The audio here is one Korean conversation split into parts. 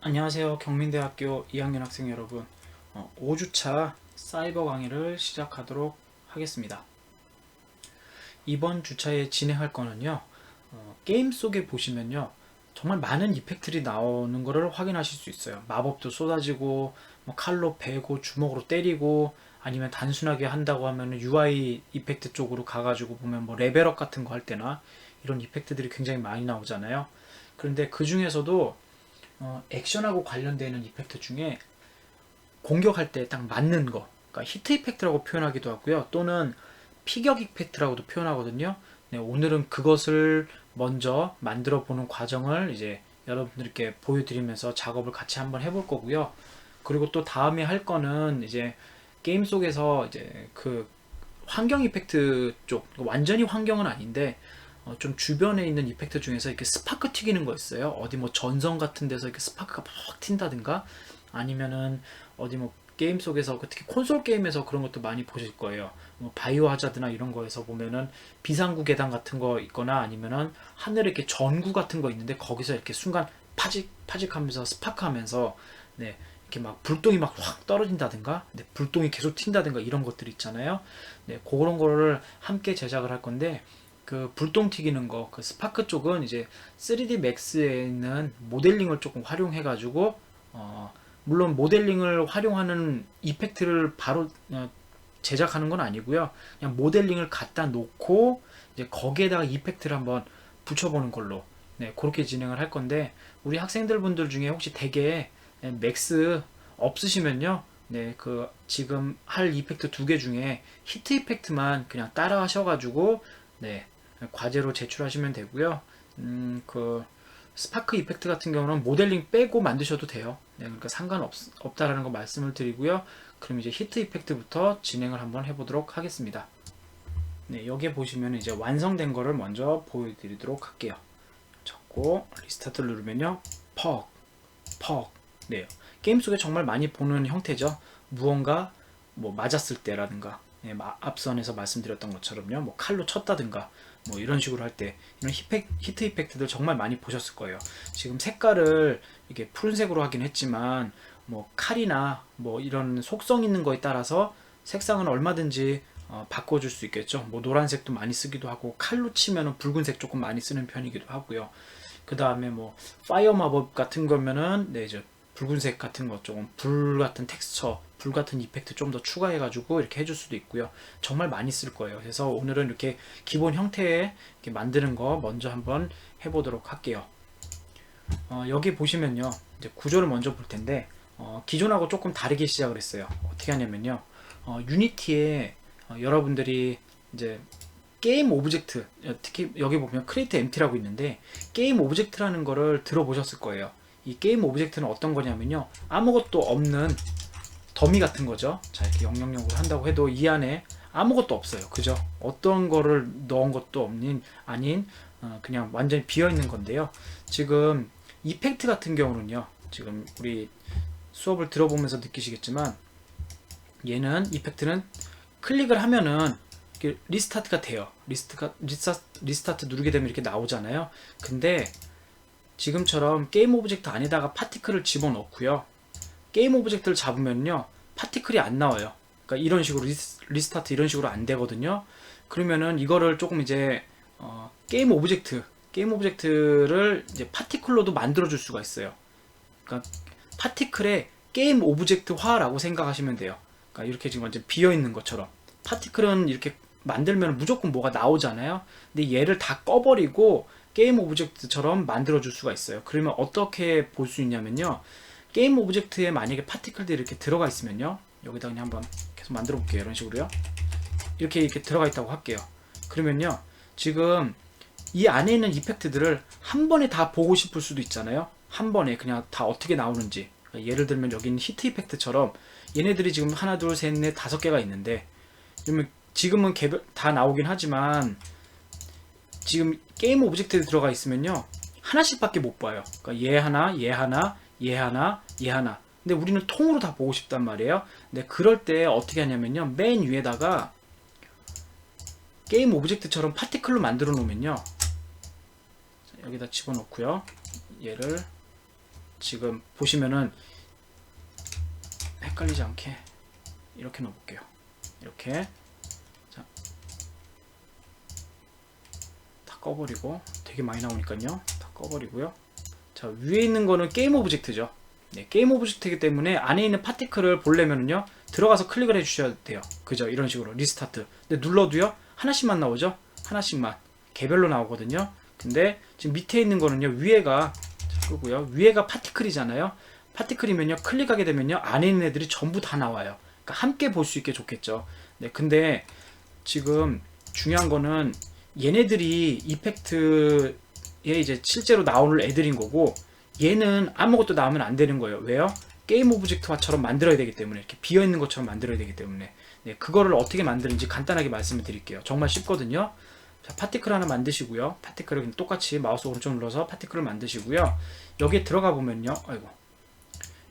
안녕하세요. 경민대학교 2학년 학생 여러분. 5주차 사이버 강의를 시작하도록 하겠습니다. 이번 주차에 진행할 거는요, 게임 속에 보시면요, 정말 많은 이펙트들이 나오는 것을 확인하실 수 있어요. 마법도 쏟아지고, 뭐 칼로 베고, 주먹으로 때리고, 아니면 단순하게 한다고 하면 UI 이펙트 쪽으로 가가지고 보면 뭐 레벨업 같은 거 할 때나 이런 이펙트들이 굉장히 많이 나오잖아요. 그런데 그 중에서도 액션하고 관련되는 이펙트 중에 공격할 때 딱 맞는 거, 그러니까 히트 이펙트라고 표현하기도 하고요. 또는 피격 이펙트라고도 표현하거든요. 네, 오늘은 그것을 먼저 만들어 보는 과정을 이제 여러분들께 보여드리면서 작업을 같이 한번 해볼 거고요. 그리고 또 다음에 할 거는 이제 게임 속에서 이제 그 환경 이펙트 쪽, 완전히 환경은 아닌데 좀 주변에 있는 이펙트 중에서 이렇게 스파크 튀기는 거 있어요. 어디 뭐 전선 같은 데서 이렇게 스파크가 팍 튄다든가, 아니면은 어디 뭐 게임 속에서, 특히 콘솔 게임에서 그런 것도 많이 보실 거예요. 뭐 바이오 하자드나 이런 거에서 보면은 비상구 계단 같은 거 있거나, 아니면은 하늘에 이렇게 전구 같은 거 있는데 거기서 이렇게 순간 파직 파직 하면서 스파크 하면서, 네, 이렇게 막 불똥이 막 확 떨어진다든가, 네, 불똥이 계속 튄다든가 이런 것들 있잖아요. 네, 그런 거를 함께 제작을 할 건데, 그 불똥 튀기는 거, 그 스파크 쪽은 이제 3D 맥스에 있는 모델링을 조금 활용해 가지고, 물론 모델링을 활용하는 이펙트를 바로 제작하는 건 아니고요. 그냥 모델링을 갖다 놓고 이제 거기에다가 이펙트를 한번 붙여보는 걸로, 네, 그렇게 진행을 할 건데, 우리 학생들 분들 중에 혹시 대개 맥스 없으시면요, 네, 그 지금 할 이펙트 두 개 중에 히트 이펙트만 그냥 따라 하셔가지고, 네, 과제로 제출하시면 되고요. 그 스파크 이펙트 같은 경우는 모델링 빼고 만드셔도 돼요. 네, 그러니까 상관없다라는 거 말씀을 드리고요. 그럼 이제 히트 이펙트부터 진행을 한번 해보도록 하겠습니다. 네, 여기에 보시면 이제 완성된 거를 먼저 보여드리도록 할게요. 적고 리스타트를 누르면요, 퍽, 퍽, 네, 게임 속에 정말 많이 보는 형태죠. 무언가 뭐 맞았을 때라든가, 예, 앞선에서 말씀드렸던 것처럼요, 뭐 칼로 쳤다든가, 뭐 이런 식으로 할 때 이런 히트 이펙트들 정말 많이 보셨을 거예요. 지금 색깔을 이게 푸른색으로 하긴 했지만, 뭐 칼이나 뭐 이런 속성 있는 거에 따라서 색상은 얼마든지 바꿔줄 수 있겠죠. 뭐 노란색도 많이 쓰기도 하고, 칼로 치면은 붉은색 조금 많이 쓰는 편이기도 하고요. 그 다음에 뭐 파이어 마법 같은 거면은, 네, 이제 붉은색 같은 거 조금 불 같은 텍스처, 불 같은 이펙트 좀 더 추가해가지고 이렇게 해줄 수도 있고요. 정말 많이 쓸 거예요. 그래서 오늘은 이렇게 기본 형태에 이렇게 만드는 거 먼저 한번 해보도록 할게요. 여기 보시면요, 이제 구조를 먼저 볼 텐데, 기존하고 조금 다르게 시작을 했어요. 어떻게 하냐면요, 유니티에 여러분들이 이제 게임 오브젝트, 특히 여기 보면 크리에이트 엠티라고 있는데, 게임 오브젝트라는 거를 들어보셨을 거예요. 이 게임 오브젝트는 어떤 거냐면요, 아무것도 없는 더미 같은 거죠. 자, 이렇게 000으로 한다고 해도 이 안에 아무것도 없어요. 그죠? 어떤 거를 넣은 것도 아닌, 그냥 완전히 비어 있는 건데요. 지금 이펙트 같은 경우는요, 지금 우리 수업을 들어보면서 느끼시겠지만, 얘는 이펙트는 클릭을 하면은 리스타트가 돼요. 리스타트 누르게 되면 이렇게 나오잖아요. 근데 지금처럼 게임 오브젝트 안에다가 파티클을 집어넣고요, 게임 오브젝트를 잡으면요, 파티클이 안 나와요. 그러니까 이런 식으로 리스타트 이런 식으로 안 되거든요. 그러면은 이거를 조금 이제 게임 오브젝트를 이제 파티클로도 만들어 줄 수가 있어요. 그러니까 파티클의 게임 오브젝트화라고 생각하시면 돼요. 그러니까 이렇게 지금 완전 비어 있는 것처럼, 파티클은 이렇게 만들면 무조건 뭐가 나오잖아요. 근데 얘를 다 꺼버리고 게임 오브젝트처럼 만들어 줄 수가 있어요. 그러면 어떻게 볼 수 있냐면요, 게임 오브젝트에 만약에 파티클들이 이렇게 들어가 있으면요, 여기다 그냥 한번 계속 만들어 볼게요. 이런 식으로요. 이렇게 들어가 있다고 할게요. 그러면요, 지금 이 안에 있는 이펙트들을 한 번에 다 보고 싶을 수도 있잖아요. 한 번에 그냥 다 어떻게 나오는지. 그러니까 예를 들면 여기는 히트 이펙트처럼 얘네들이 지금 하나, 둘, 셋, 넷, 다섯 개가 있는데, 지금은 개별 다 나오긴 하지만 지금 게임 오브젝트에 들어가 있으면요, 하나씩밖에 못 봐요. 그러니까 얘 하나, 얘 하나, 얘 하나, 얘 하나. 근데 우리는 통으로 다 보고 싶단 말이에요. 근데 그럴 때 어떻게 하냐면요, 맨 위에다가 게임 오브젝트처럼 파티클로 만들어 놓으면요, 여기다 집어넣고요, 얘를 지금 보시면은 헷갈리지 않게 이렇게 넣어볼게요. 이렇게 자, 다 꺼버리고 되게 많이 나오니까요. 다 꺼버리고요. 자, 위에 있는 거는 게임 오브젝트죠. 네, 게임 오브젝트이기 때문에 안에 있는 파티클을 보려면은요 들어가서 클릭을 해주셔야 돼요. 그죠? 이런 식으로 리스타트. 근데 눌러도요 하나씩만 나오죠. 하나씩만 개별로 나오거든요. 근데 지금 밑에 있는 거는요 위에가 끄고요. 위에가 파티클이잖아요. 파티클이면요 클릭하게 되면요 안에 있는 애들이 전부 다 나와요. 그러니까 함께 볼 수 있게 좋겠죠. 네, 근데 지금 중요한 거는 얘네들이 이펙트에 이제 실제로 나올 애들인 거고 얘는 아무것도 나오면 안 되는 거예요. 왜요? 게임 오브젝트화처럼 만들어야 되기 때문에 이렇게 비어있는 것처럼 만들어야 되기 때문에 네, 그거를 어떻게 만드는지 간단하게 말씀을 드릴게요. 정말 쉽거든요. 자, 파티클 하나 만드시고요. 파티클을 그냥 똑같이 마우스 오른쪽 눌러서 파티클을 만드시고요. 여기에 들어가 보면요. 아이고.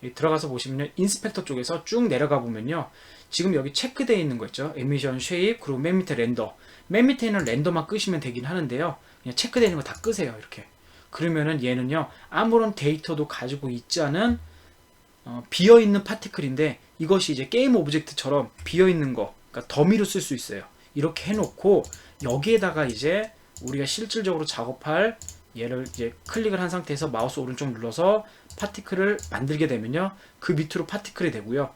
여기 들어가서 보시면요. 인스펙터 쪽에서 쭉 내려가 보면요. 지금 여기 체크되어 있는 거 있죠. 에미션, 쉐입, 그리고 맨 밑에 렌더. 맨 밑에 있는 렌더만 끄시면 되긴 하는데요. 그냥 체크되어 있는 거 다 끄세요. 이렇게. 그러면은 얘는요. 아무런 데이터도 가지고 있지 않은 비어있는 파티클인데 이것이 이제 게임 오브젝트처럼 비어있는 거, 그러니까 더미로 쓸 수 있어요. 이렇게 해놓고 여기에다가 이제 우리가 실질적으로 작업할 얘를 이제 클릭을 한 상태에서 마우스 오른쪽 눌러서 파티클을 만들게 되면요. 그 밑으로 파티클이 되고요.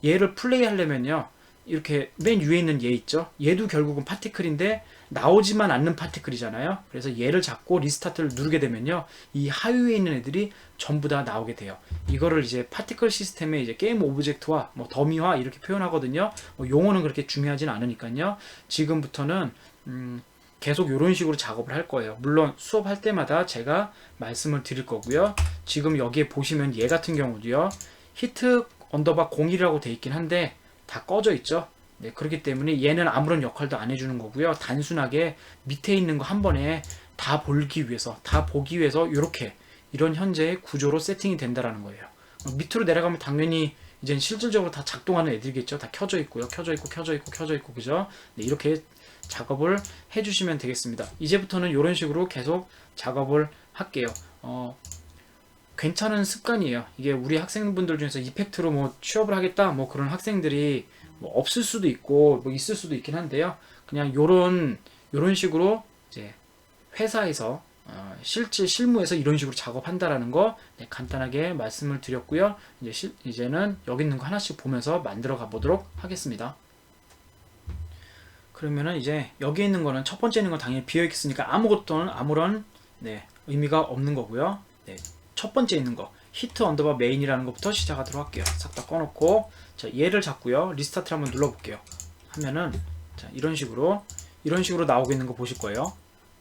얘를 플레이 하려면요. 이렇게 맨 위에 있는 얘 있죠. 얘도 결국은 파티클인데 나오지만 않는 파티클이잖아요. 그래서 얘를 잡고 리스타트를 누르게 되면요. 이 하위에 있는 애들이 전부 다 나오게 돼요. 이거를 이제 파티클 시스템의 이제 게임 오브젝트화, 뭐 더미화 이렇게 표현하거든요. 뭐 용어는 그렇게 중요하진 않으니까요. 지금부터는 계속 이런 식으로 작업을 할 거예요. 물론 수업할 때마다 제가 말씀을 드릴 거고요. 지금 여기에 보시면 얘 같은 경우도요. 히트 언더바 01이라고 돼 있긴 한데 다 꺼져 있죠. 네, 그렇기 때문에 얘는 아무런 역할도 안 해주는 거고요. 단순하게 밑에 있는 거 한 번에 다 보기 위해서 이렇게 이런 현재의 구조로 세팅이 된다라는 거예요. 밑으로 내려가면 당연히 이제 실질적으로 다 작동하는 애들이겠죠. 다 켜져 있고요. 켜져 있고, 그죠? 네, 이렇게 작업을 해주시면 되겠습니다. 이제부터는 이런 식으로 계속 작업을 할게요. 괜찮은 습관이에요. 이게 우리 학생분들 중에서 이펙트로 뭐 취업을 하겠다 뭐 그런 학생들이 뭐 없을 수도 있고 뭐 있을 수도 있긴 한데요. 그냥 요런 식으로 이제 회사에서 실무에서 이런 식으로 작업한다라는 거 네, 간단하게 말씀을 드렸고요. 이제는 여기 있는 거 하나씩 보면서 만들어 가보도록 하겠습니다. 그러면은 이제 여기 있는 거는 첫 번째 있는 건 당연히 비어 있으니까 아무런 네, 의미가 없는 거고요. 네, 첫 번째 있는 거 히트 언더바 메인이라는 것부터 시작하도록 할게요. 싹 다 꺼놓고 자, 얘를 잡고요. 리스타트를 한번 눌러볼게요. 하면은 자, 이런 식으로 나오고 있는 거 보실 거예요.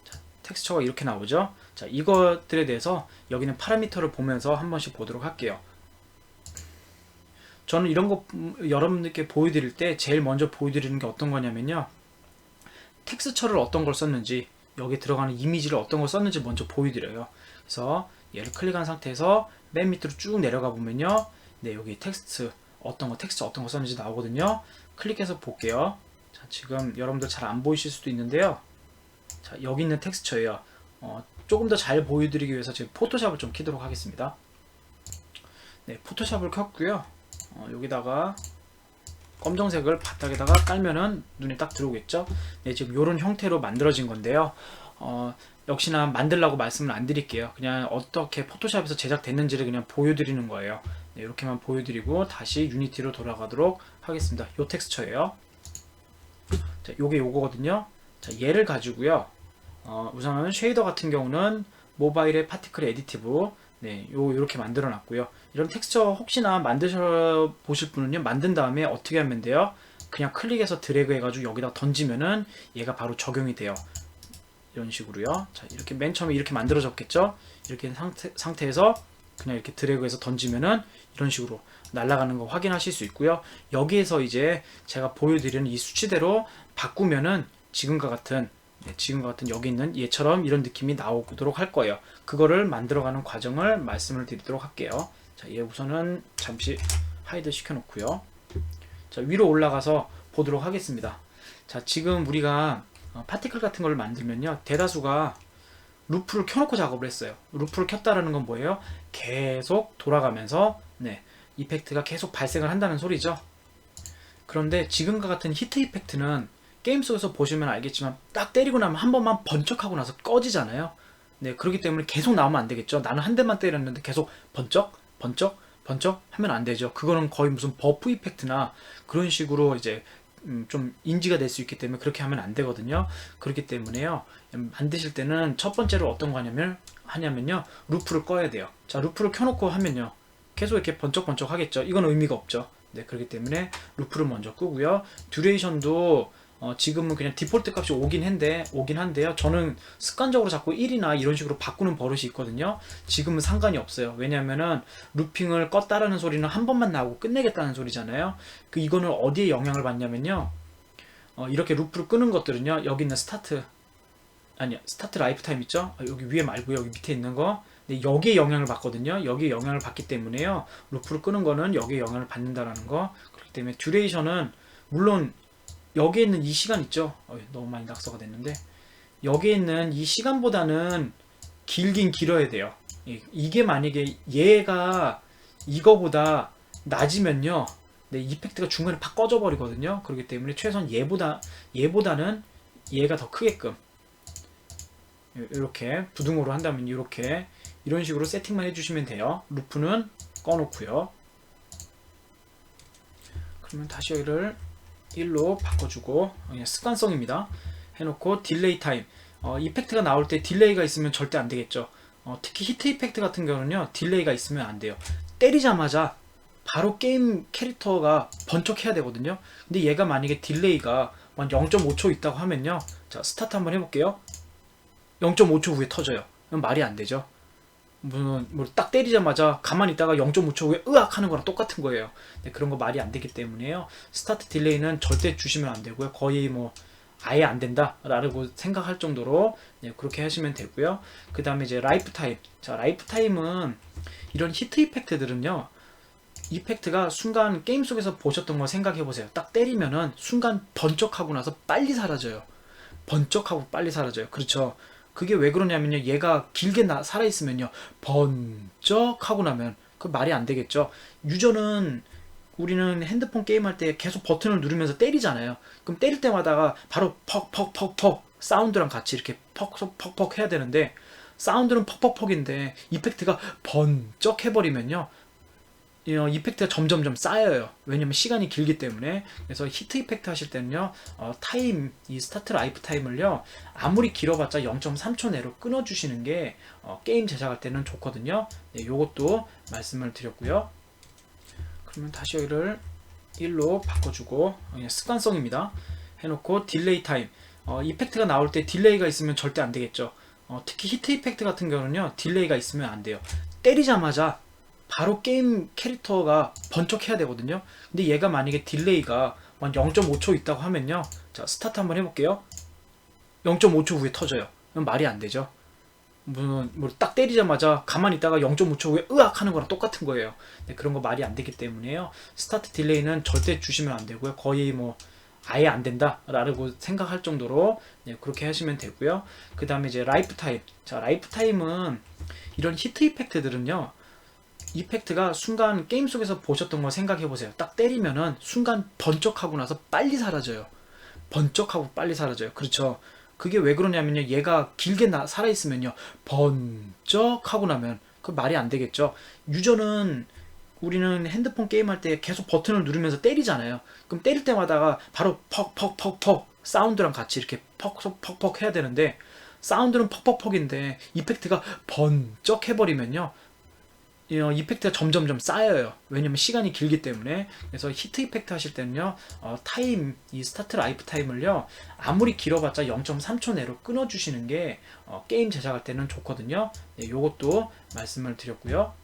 자, 텍스처가 이렇게 나오죠. 자, 이것들에 대해서 여기는 파라미터를 보면서 한 번씩 보도록 할게요. 저는 이런 거 여러분들께 보여드릴 때 제일 먼저 보여드리는 게 어떤 거냐면요. 텍스처를 어떤 걸 썼는지 여기 들어가는 이미지를 어떤 걸 썼는지 먼저 보여드려요. 그래서 얘를 클릭한 상태에서 맨 밑으로 쭉 내려가 보면요. 네, 여기 텍스트 어떤 거 썼는지 나오거든요. 클릭해서 볼게요. 자, 지금 여러분들 잘 안 보이실 수도 있는데요. 자, 여기 있는 텍스처예요. 조금 더 잘 보여드리기 위해서 지금 포토샵을 좀 키도록 하겠습니다. 네, 포토샵을 켰고요. 여기다가 검정색을 바닥에다가 깔면은 눈에 딱 들어오겠죠. 네, 지금 이런 형태로 만들어진 건데요. 역시나 만들라고 말씀을 안 드릴게요. 그냥 어떻게 포토샵에서 제작됐는지를 그냥 보여드리는 거예요. 네, 이렇게만 보여드리고 다시 유니티로 돌아가도록 하겠습니다. 요 텍스처예요. 자, 요게 요거거든요. 자, 얘를 가지고요. 우선은 쉐이더 같은 경우는 모바일의 파티클 에디티브 네, 요렇게 만들어 놨고요. 이런 텍스처 혹시나 만드셔 보실 분은요. 만든 다음에 어떻게 하면 돼요? 그냥 클릭해서 드래그 해가지고 여기다 던지면은 얘가 바로 적용이 돼요. 이런 식으로요. 자, 이렇게 맨 처음에 이렇게 만들어졌겠죠? 이렇게 상태에서 그냥 이렇게 드래그해서 던지면은 이런 식으로 날아가는 거 확인하실 수 있고요. 여기에서 이제 제가 보여드리는 이 수치대로 바꾸면은 지금과 같은 여기 있는 얘처럼 이런 느낌이 나오도록 할 거예요. 그거를 만들어가는 과정을 말씀을 드리도록 할게요. 자, 얘 우선은 잠시 하이드 시켜놓고요. 자, 위로 올라가서 보도록 하겠습니다. 자, 지금 우리가 파티클 같은 걸 만들면요. 대다수가 루프를 켜놓고 작업을 했어요. 루프를 켰다라는 건 뭐예요? 계속 돌아가면서 이펙트가 계속 발생을 한다는 소리죠. 그런데 지금과 같은 히트 이펙트는 게임 속에서 보시면 알겠지만 딱 때리고 나면 한 번만 번쩍하고 나서 꺼지잖아요. 그렇기 때문에 계속 나오면 안 되겠죠. 나는 한 대만 때렸는데 계속 번쩍 번쩍 번쩍 하면 안 되죠. 그거는 거의 무슨 버프 이펙트나 그런 식으로 이제 좀 인지가 될 수 있기 때문에 그렇게 하면 안 되거든요. 그렇기 때문에요, 만드실 때는 첫 번째로 어떤 거 하냐면요, 루프를 꺼야 돼요. 자, 루프를 켜놓고 하면요 계속 이렇게 번쩍번쩍 하겠죠. 이건 의미가 없죠. 그렇기 때문에 루프를 먼저 끄고요. 듀레이션도 지금은 그냥 디폴트 값이 오긴 한데요. 저는 습관적으로 자꾸 1이나 이런 식으로 바꾸는 버릇이 있거든요. 지금은 상관이 없어요. 왜냐면은 루핑을 껐다라는 소리는 한 번만 나오고 끝내겠다는 소리잖아요. 이거는 어디에 영향을 받냐면요, 이렇게 루프를 끄는 것들은요, 여기 있는 스타트 라이프 타임 있죠? 여기 위에 말고 여기 밑에 있는 거, 여기에 영향을 받거든요. 여기에 영향을 받기 때문에요, 루프를 끄는 거는 여기에 영향을 받는다라는 거. 그렇기 때문에 듀레이션은 물론 여기에 있는 이 시간 있죠? 너무 많이 낙서가 됐는데, 여기에 있는 이 시간보다는 길긴 길어야 돼요. 이게 만약에 얘가 이거보다 낮으면요, 이펙트가 중간에 팍 꺼져 버리거든요. 그렇기 때문에 최소한 얘보다는 얘가 더 크게끔 이렇게 부등호로 한다면 이런 식으로 세팅만 해주시면 돼요. 루프는 꺼놓고요. 그러면 다시 여기를 1로 바꿔주고, 그냥 습관성입니다. 해놓고 딜레이 타임, 이펙트가 나올 때 딜레이가 있으면 절대 안 되겠죠. 특히 히트 이펙트 같은 경우는요, 딜레이가 있으면 안 돼요. 때리자마자 바로 게임 캐릭터가 번쩍해야 되거든요. 근데 얘가 만약에 딜레이가 0.5초 있다고 하면요, 자, 스타트 한번 해볼게요. 0.5초 후에 터져요. 그럼 말이 안 되죠. 딱 때리자마자 가만히 있다가 0.5초 후에 으악 하는 거랑 똑같은 거예요. 그런 거 말이 안 되기 때문에요, 스타트 딜레이는 절대 주시면 안 되고요. 거의 아예 안 된다 라고 생각할 정도로 그렇게 하시면 되고요. 그 다음에 이제 라이프 타임. 자, 라이프 타임은 이런 히트 이펙트들은요, 이펙트가 순간 게임 속에서 보셨던 거 생각해 보세요. 딱 때리면은 순간 번쩍하고 나서 빨리 사라져요. 번쩍하고 빨리 사라져요. 그렇죠. 그게 왜 그러냐면요, 얘가 길게 살아있으면요, 번쩍하고 나면 그 말이 안 되겠죠. 유저는, 우리는 핸드폰 게임할 때 계속 버튼을 누르면서 때리잖아요. 그럼 때릴 때마다가 바로 퍽퍽퍽퍽 사운드랑 같이 이렇게 퍽퍽퍽 해야 되는데, 사운드는 퍽퍽퍽인데 이펙트가 번쩍 해버리면요, 이펙트가 점점점 쌓여요. 왜냐면 시간이 길기 때문에. 그래서 히트 이펙트 하실 때는요, 타임, 이 스타트 라이프 타임을요, 아무리 길어봤자 0.3초 내로 끊어주시는 게 게임 제작할 때는 좋거든요. 요것도 말씀을 드렸고요. 그러면 다시 여기를 1로 바꿔주고, 그냥 습관성입니다. 해놓고 딜레이 타임, 이펙트가 나올 때 딜레이가 있으면 절대 안 되겠죠. 특히 히트 이펙트 같은 경우는요, 딜레이가 있으면 안 돼요. 때리자마자 바로 게임 캐릭터가 번쩍해야 되거든요. 근데 얘가 만약에 딜레이가 0.5초 있다고 하면요, 자, 스타트 한번 해볼게요. 0.5초 후에 터져요. 그럼 말이 안 되죠. 딱 때리자마자 가만히 있다가 0.5초 후에 으악 하는 거랑 똑같은 거예요. 그런 거 말이 안 되기 때문에요, 스타트 딜레이는 절대 주시면 안 되고요. 거의 아예 안 된다 라고 생각할 정도로 그렇게 하시면 되고요. 그 다음에 이제 라이프 타임. 자, 라이프 타임은 이런 히트 이펙트들은요, 이펙트가 순간 게임 속에서 보셨던 걸 생각해 보세요. 딱 때리면은 순간 번쩍하고 나서 빨리 사라져요. 번쩍하고 빨리 사라져요. 그렇죠. 그게 왜 그러냐면요, 얘가 길게 살아있으면요, 번쩍하고 나면 그 말이 안 되겠죠. 유저는, 우리는 핸드폰 게임할 때 계속 버튼을 누르면서 때리잖아요. 그럼 때릴 때마다가 바로 퍽퍽퍽퍽 사운드랑 같이 이렇게 퍽퍽퍽 해야 되는데, 사운드는 퍽퍽퍽인데 이펙트가 번쩍 해버리면요, 이펙트가 점점점 쌓여요. 왜냐면 시간이 길기 때문에. 그래서 히트 이펙트 하실 때는요, 타임, 이 스타트 라이프 타임을요, 아무리 길어봤자 0.3초 내로 끊어주시는 게 게임 제작할 때는 좋거든요. 요것도 말씀을 드렸고요.